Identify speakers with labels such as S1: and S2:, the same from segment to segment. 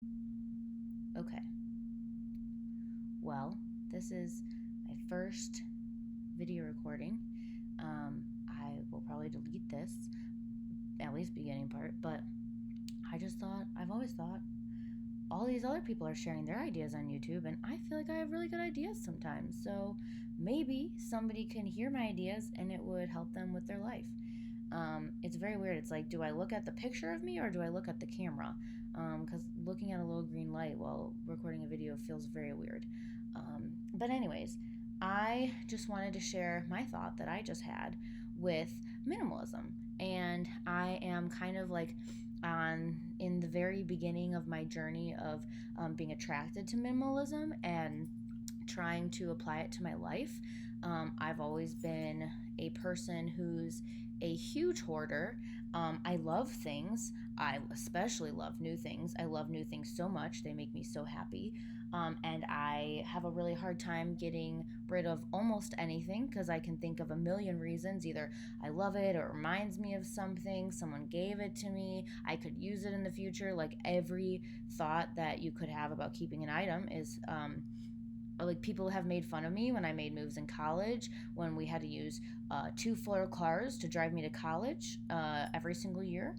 S1: Okay, well, this is my first video recording. I will probably delete this, at least beginning part, but I've always thought, all these other people are sharing their ideas on YouTube, and I feel like I have really good ideas sometimes. So maybe somebody can hear my ideas and it would help them with their life. It's very weird. It's like, do I look at the picture of me or do I look at the camera? Because looking at a little green light while recording a video feels very weird. But, anyways, I just wanted to share my thought that I just had with minimalism. And I am kind of like in the very beginning of my journey of being attracted to minimalism and trying to apply it to my life. I've always been a person who's a huge hoarder. I love things. I especially love new things. I love new things so much. They make me so happy. And I have a really hard time getting rid of almost anything because I can think of a million reasons. Either I love it or it reminds me of something, someone gave it to me, I could use it in the future. Like every thought that you could have about keeping an item is like people have made fun of me when I made moves in college when we had to use two floor cars to drive me to college every single year.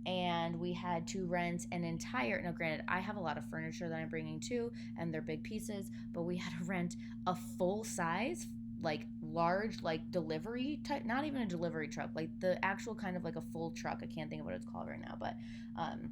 S1: And we had to rent an entire, now granted, I have a lot of furniture that I'm bringing too, and they're big pieces, but we had to rent a full size, like large, like delivery type, not even a delivery truck, like the actual kind of like a full truck. I can't think of what it's called right now, but um,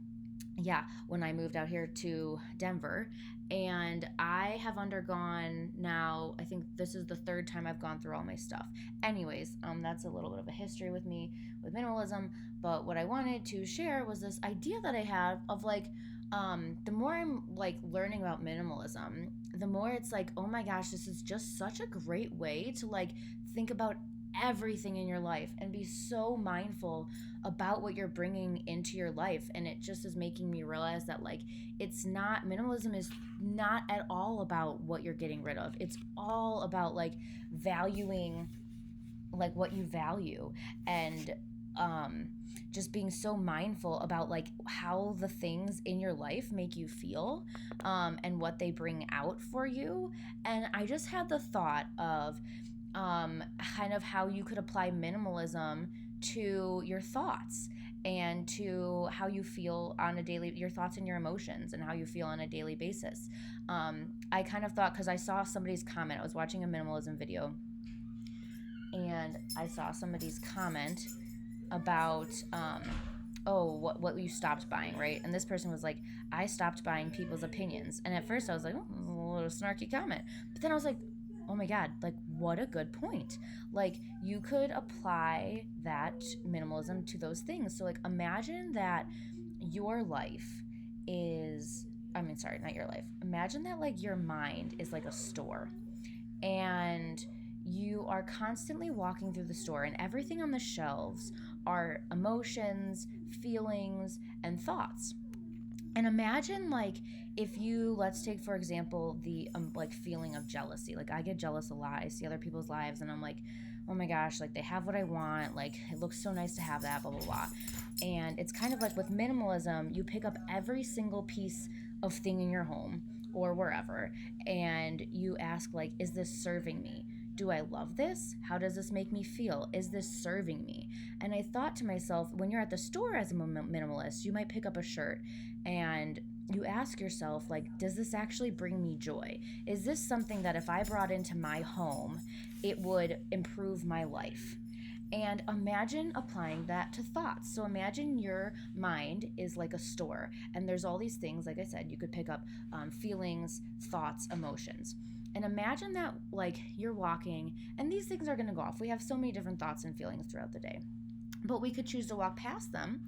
S1: yeah, when I moved out here to Denver. And I have undergone now, I think this is the third time I've gone through all my stuff. Anyways, that's a little bit of a history with me with minimalism. But what I wanted to share was this idea that I have of like, the more I'm like learning about minimalism, the more it's like, oh my gosh, this is just such a great way to like think about everything in your life and be so mindful about what you're bringing into your life. And it just is making me realize that like it's not, minimalism is not at all about what you're getting rid of. It's all about like valuing like what you value, and um just being so mindful about like how the things in your life make you feel, and what they bring out for you. And I just had the thought of kind of how you could apply minimalism to your thoughts and to how you feel on a daily, your thoughts and your emotions and how you feel on a daily basis. I kind of thought, because I saw somebody's comment, I was watching a minimalism video and I saw somebody's comment about oh, what you stopped buying, right? And this person was like, I stopped buying people's opinions. And at first I was like, oh, a little snarky comment, but then I was like, oh my god, like what a good point. Like you could apply that minimalism to those things. So like imagine that your life is, I mean, sorry, not your life, imagine that like your mind is like a store, and you are constantly walking through the store, and everything on the shelves are emotions, feelings, and thoughts. And imagine like if you, let's take for example the like feeling of jealousy. Like I get jealous a lot. I see other people's lives and I'm like, oh my gosh, like they have what I want, like it looks so nice to have that, blah blah blah. And it's kind of like with minimalism, you pick up every single piece of thing in your home or wherever, and you ask like, is this serving me? Do I love this? How does this make me feel? Is this serving me? And I thought to myself, when you're at the store as a minimalist, you might pick up a shirt and you ask yourself, like, does this actually bring me joy? Is this something that if I brought into my home, it would improve my life? And imagine applying that to thoughts. So imagine your mind is like a store, and there's all these things, like I said, you could pick up feelings, thoughts, emotions. And imagine that, like, you're walking, and these things are going to go off. We have so many different thoughts and feelings throughout the day, but we could choose to walk past them,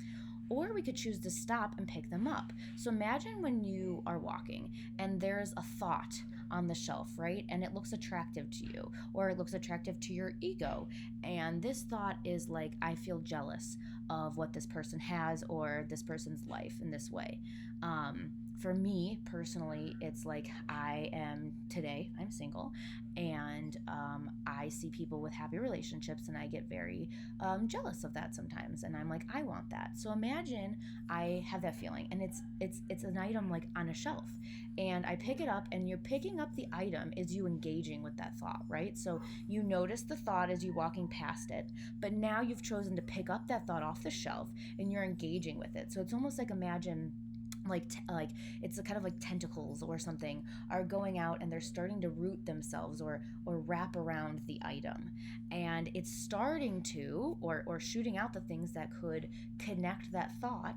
S1: or we could choose to stop and pick them up. So imagine when you are walking and there's a thought on the shelf, right? And it looks attractive to you, or it looks attractive to your ego. And this thought is like, I feel jealous of what this person has or this person's life in this way. for me personally, it's like I'm single, and I see people with happy relationships, and I get very jealous of that sometimes, and I'm like, I want that. So imagine I have that feeling, and it's an item like on a shelf, and I pick it up, and you're picking up the item is you engaging with that thought, right? So you notice the thought as you walking past it, but now you've chosen to pick up that thought off the shelf, and you're engaging with it. So it's almost like, imagine like it's a kind of like tentacles or something are going out, and they're starting to root themselves or wrap around the item, and it's starting to or shooting out the things that could connect that thought,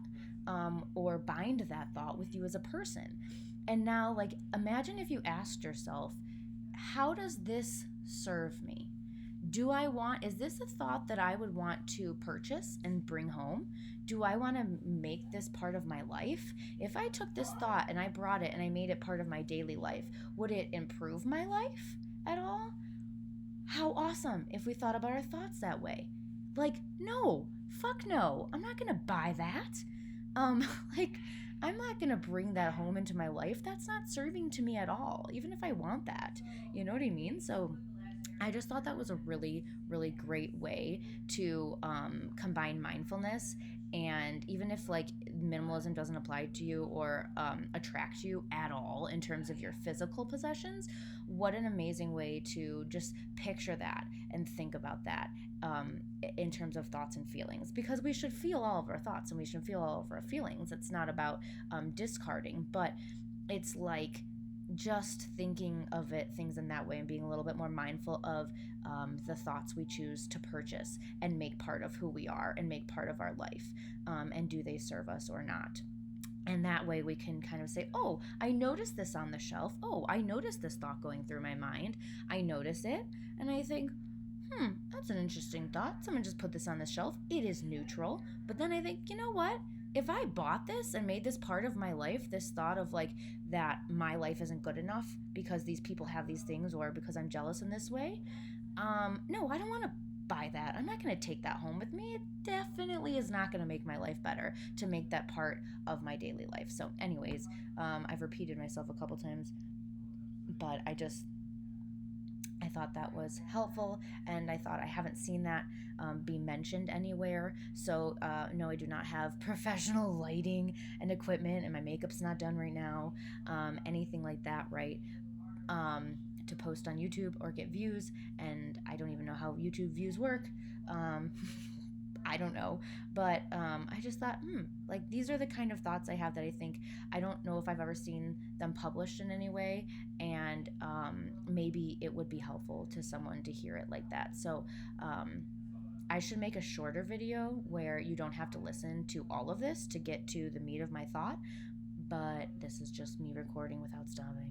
S1: or bind that thought with you as a person. And now, like, imagine if you asked yourself, how does this serve me? Is this a thought that I would want to purchase and bring home? Do I want to make this part of my life? If I took this thought and I brought it and I made it part of my daily life, would it improve my life at all? How awesome if we thought about our thoughts that way. Like, no, fuck no. I'm not going to buy that. Um, like, I'm not going to bring that home into my life. That's not serving to me at all, even if I want that. You know what I mean? So, I just thought that was a really, really great way to combine mindfulness. And even if like minimalism doesn't apply to you or attract you at all in terms of your physical possessions, what an amazing way to just picture that and think about that, in terms of thoughts and feelings. Because we should feel all of our thoughts and we should feel all of our feelings. It's not about discarding, but it's like just thinking of things in that way, and being a little bit more mindful of the thoughts we choose to purchase and make part of who we are and make part of our life, and do they serve us or not. And that way we can kind of say, oh, I noticed this on the shelf. Oh, I noticed this thought going through my mind. I notice it, and I think, that's an interesting thought. Someone just put this on the shelf. It is neutral. But then I think, you know what? If I bought this and made this part of my life, this thought of like that my life isn't good enough because these people have these things, or because I'm jealous in this way, no, I don't want to buy that. I'm not going to take that home with me. It definitely is not going to make my life better to make that part of my daily life. So, anyways, I've repeated myself a couple times, but I thought that was helpful, and I thought I haven't seen that be mentioned anywhere. So, no, I do not have professional lighting and equipment, and my makeup's not done right now, anything like that, right? To post on YouTube or get views, and I don't even know how YouTube views work. Um, I don't know, but I just thought, like, these are the kind of thoughts I have that I think, I don't know if I've ever seen them published in any way, and maybe it would be helpful to someone to hear it like that. So I should make a shorter video where you don't have to listen to all of this to get to the meat of my thought, but this is just me recording without stopping.